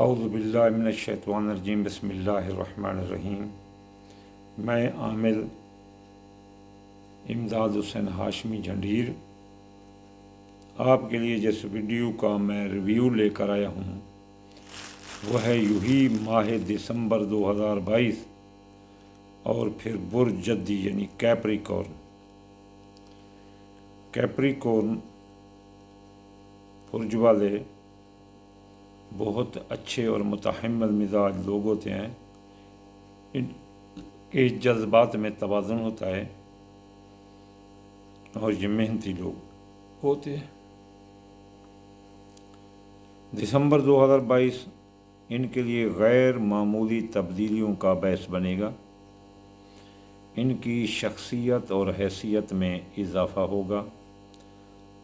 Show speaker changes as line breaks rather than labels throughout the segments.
اعوذ باللہ من الشیطان الرجیم بسم اللہ الرحمن الرحیم۔ میں عامر امداد حسین ہاشمی جھنڈیر آپ کے لیے جس ویڈیو کا میں ریویو لے کر آیا ہوں وہ ہے یوہی ماہ دسمبر 2022 اور پھر برج جدی یعنی کیپریکورن۔ کیپریکورن برج والے بہت اچھے اور متحمل مزاج لوگ ہوتے ہیں۔ ان کے جذبات میں توازن ہوتا ہے اور یہ محنتی لوگ ہوتے ہیں۔ دسمبر 2022 ان کے لیے غیر معمولی تبدیلیوں کا باعث بنے گا۔ ان کی شخصیت اور حیثیت میں اضافہ ہوگا۔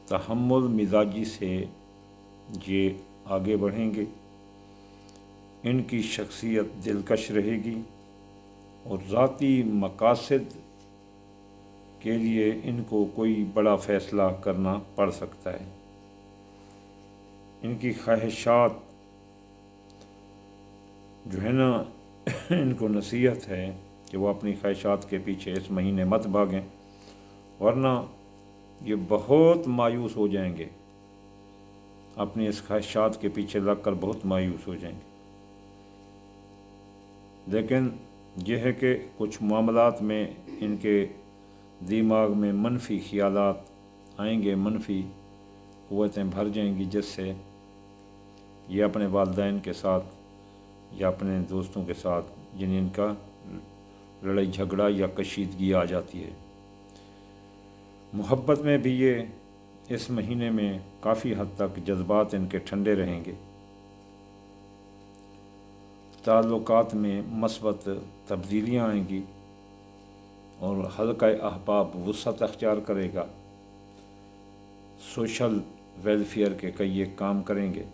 تحمل مزاجی سے یہ آگے بڑھیں گے۔ ان کی شخصیت دلکش رہے گی اور ذاتی مقاصد کے لیے ان کو کوئی بڑا فیصلہ کرنا پڑ سکتا ہے۔ ان کی خواہشات جو ہے نا ان کو نصیحت ہے کہ وہ اپنی خواہشات کے پیچھے اس مہینے مت بھاگیں، ورنہ یہ بہت مایوس ہو جائیں گے۔ اپنی اس خواہشات کے پیچھے لگ کر بہت مایوس ہو جائیں گے۔ لیکن یہ ہے کہ کچھ معاملات میں ان کے دماغ میں منفی خیالات آئیں گے، منفی قوتیں بھر جائیں گی، جس سے یہ اپنے والدین کے ساتھ یا اپنے دوستوں کے ساتھ یعنی ان کا لڑائی جھگڑا یا کشیدگی آ جاتی ہے۔ محبت میں بھی یہ اس مہینے میں کافی حد تک جذبات ان کے ٹھنڈے رہیں گے۔ تعلقات میں مثبت تبدیلیاں آئیں گی اور حلقہ احباب وسعت اختیار کرے گا۔ سوشل ویلفیئر کے کئی ایک کام کریں گے۔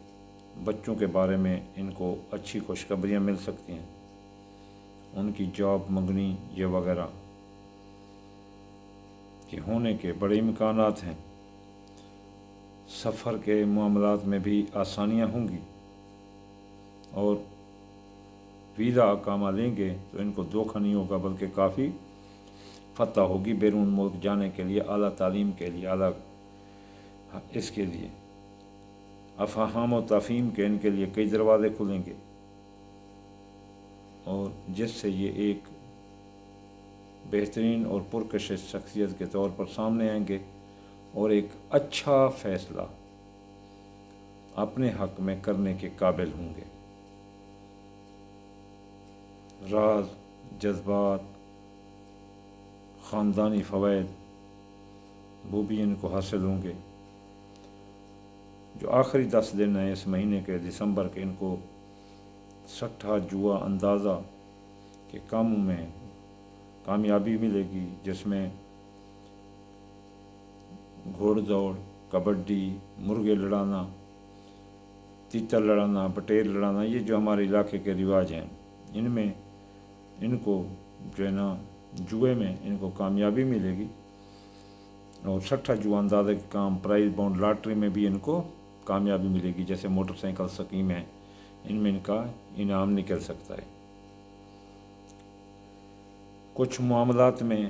بچوں کے بارے میں ان کو اچھی خوشخبریاں مل سکتی ہیں۔ ان کی جاب منگنی یہ وغیرہ کے ہونے کے بڑے امکانات ہیں۔ سفر کے معاملات میں بھی آسانیاں ہوں گی اور ویزا اقامہ لیں گے تو ان کو دھوکہ نہیں ہوگا بلکہ کافی فتح ہوگی بیرون ملک جانے کے لیے، اعلیٰ تعلیم کے لیے، اعلیٰ اس کے لیے افہام و تفہیم کے ان کے لیے کئی دروازے کھلیں گے اور جس سے یہ ایک بہترین اور پرکشش شخصیت کے طور پر سامنے آئیں گے اور ایک اچھا فیصلہ اپنے حق میں کرنے کے قابل ہوں گے۔ راز، جذبات، خاندانی فوائد وہ بھی ان کو حاصل ہوں گے۔ جو آخری 10 دن ہیں اس مہینے کے دسمبر کے، ان کو سٹھا جوا اندازہ کے کاموں میں کامیابی ملے گی، جس میں گھوڑ دوڑ، کبڈی، مرغے لڑانا، تیتر لڑانا، بٹیر لڑانا، یہ جو ہمارے علاقے کے رواج ہیں، ان میں ان کو جو ہے نا جوئے میں ان کو کامیابی ملے گی اور سٹھا جوا اندازے کے کام، پرائز باؤنڈ لاٹری میں بھی ان کو کامیابی ملے گی، جیسے موٹر سائیکل سکیم ہے، ان میں ان کا انعام نکل سکتا ہے۔ کچھ معاملات میں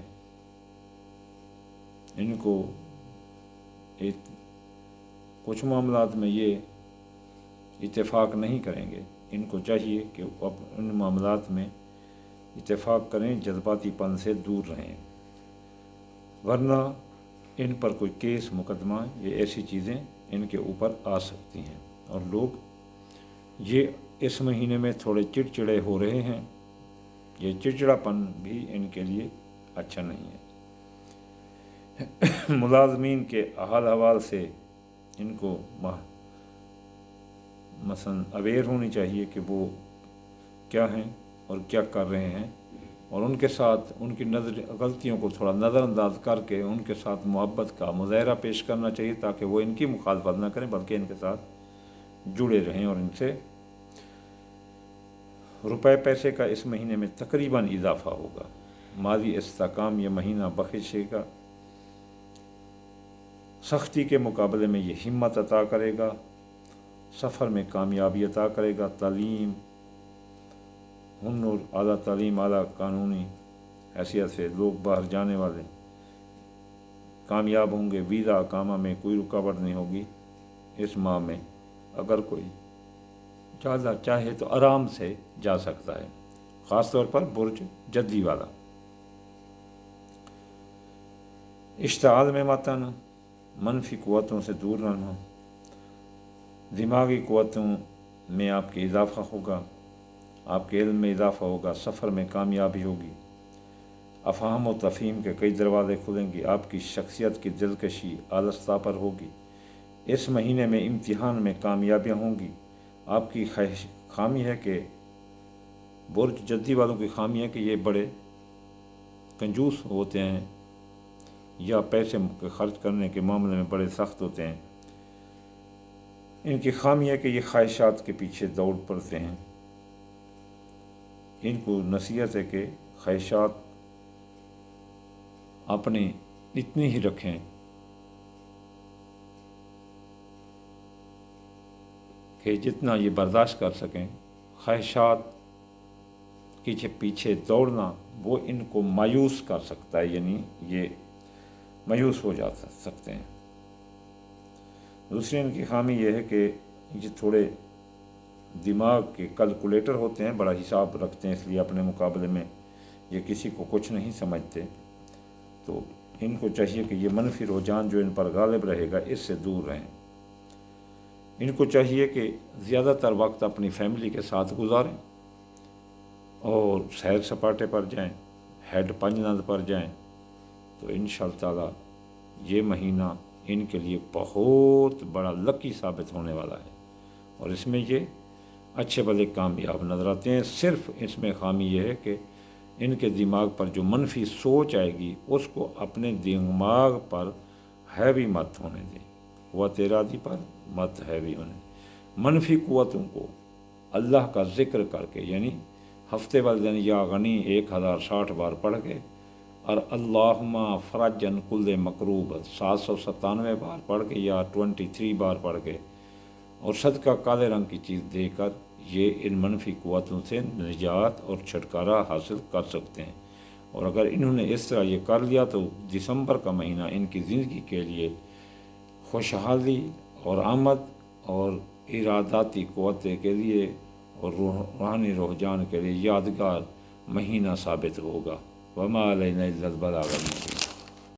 ان کو کچھ معاملات میں یہ اتفاق نہیں کریں گے۔ ان کو چاہیے کہ ان معاملات میں اتفاق کریں، جذباتی پن سے دور رہیں، ورنہ ان پر کوئی کیس مقدمہ یہ ایسی چیزیں ان کے اوپر آ سکتی ہیں اور لوگ یہ اس مہینے میں تھوڑے چڑچڑے ہو رہے ہیں۔ یہ چڑچڑا پن بھی ان کے لیے اچھا نہیں ہے۔ ملازمین کے حال احوال سے ان کو مثلا اویئر ہونی چاہیے کہ وہ کیا ہیں اور کیا کر رہے ہیں، اور ان کے ساتھ ان کی غلطیوں کو تھوڑا نظر انداز کر کے ان کے ساتھ محبت کا مظاہرہ پیش کرنا چاہیے، تاکہ وہ ان کی مخالفت نہ کریں بلکہ ان کے ساتھ جڑے رہیں اور ان سے روپے پیسے کا اس مہینے میں تقریباً اضافہ ہوگا۔ مالی استحکام یہ مہینہ بخشے گا، سختی کے مقابلے میں یہ ہمت عطا کرے گا۔ سفر میں کامیابی عطا کرے گا۔ تعلیم، ہنر، اعلیٰ تعلیم، اعلیٰ قانونی حیثیت سے لوگ باہر جانے والے کامیاب ہوں گے۔ ویزا اقامہ میں کوئی رکاوٹ نہیں ہوگی۔ اس ماہ میں اگر کوئی جانا چاہے تو آرام سے جا سکتا ہے، خاص طور پر برج جدی والا۔ اشتعال میں مت آنا، منفی قوتوں سے دور رہنا، دماغی قوتوں میں آپ کے اضافہ ہوگا، آپ کے علم میں اضافہ ہوگا، سفر میں کامیابی ہوگی، افہام و تفہیم کے کئی دروازے کھلیں گی، آپ کی شخصیت کی دلکشی آلستہ پر ہوگی۔ اس مہینے میں امتحان میں کامیابیاں ہوں گی۔ آپ کی خامی ہے کہ برج جدی والوں کی خامی ہے کہ یہ بڑے کنجوس ہوتے ہیں یا پیسے خرچ کرنے کے معاملے میں بڑے سخت ہوتے ہیں۔ ان کی خامی ہے کہ یہ خواہشات کے پیچھے دوڑ پڑتے ہیں۔ ان کو نصیحت ہے کہ خواہشات اپنی اتنی ہی رکھیں کہ جتنا یہ برداشت کر سکیں۔ خواہشات کے پیچھے دوڑنا وہ ان کو مایوس کر سکتا ہے، یعنی یہ مایوس ہو جا سکتے ہیں۔ دوسری ان کی خامی یہ ہے کہ یہ تھوڑے دماغ کے کیلکولیٹر ہوتے ہیں، بڑا حساب رکھتے ہیں، اس لیے اپنے مقابلے میں یہ کسی کو کچھ نہیں سمجھتے۔ تو ان کو چاہیے کہ یہ منفی رجحان جو ان پر غالب رہے گا اس سے دور رہیں۔ ان کو چاہیے کہ زیادہ تر وقت اپنی فیملی کے ساتھ گزاریں اور سیر سپاٹے پر جائیں، ہیڈ پنجناد پر جائیں، تو انشاءاللہ تعالیٰ یہ مہینہ ان کے لیے بہت بڑا لکی ثابت ہونے والا ہے اور اس میں یہ اچھے بھلے کامیاب نظر آتے ہیں۔ صرف اس میں خامی یہ ہے کہ ان کے دماغ پر جو منفی سوچ آئے گی اس کو اپنے دماغ پر ہیوی مت ہونے دیں، قوت ارادی پر مت ہیوی ہونے دیں۔ منفی قوتوں کو اللہ کا ذکر کر کے، یعنی ہفتے والے دن یا غنی 1060 بار پڑھ کے اور اللہم فرجن کل مکروب 797 بار پڑھ کے یا 23 بار پڑھ کے اور صدقہ کالے رنگ کی چیز دے کر یہ ان منفی قوتوں سے نجات اور چھٹکارا حاصل کر سکتے ہیں۔ اور اگر انہوں نے اس طرح یہ کر لیا تو دسمبر کا مہینہ ان کی زندگی کے لیے خوشحالی اور آمد اور اراداتی قوتیں کے لیے اور روحانی رجحان کے لیے یادگار مہینہ ثابت ہوگا۔ وما علینا الا البلاغ المبین۔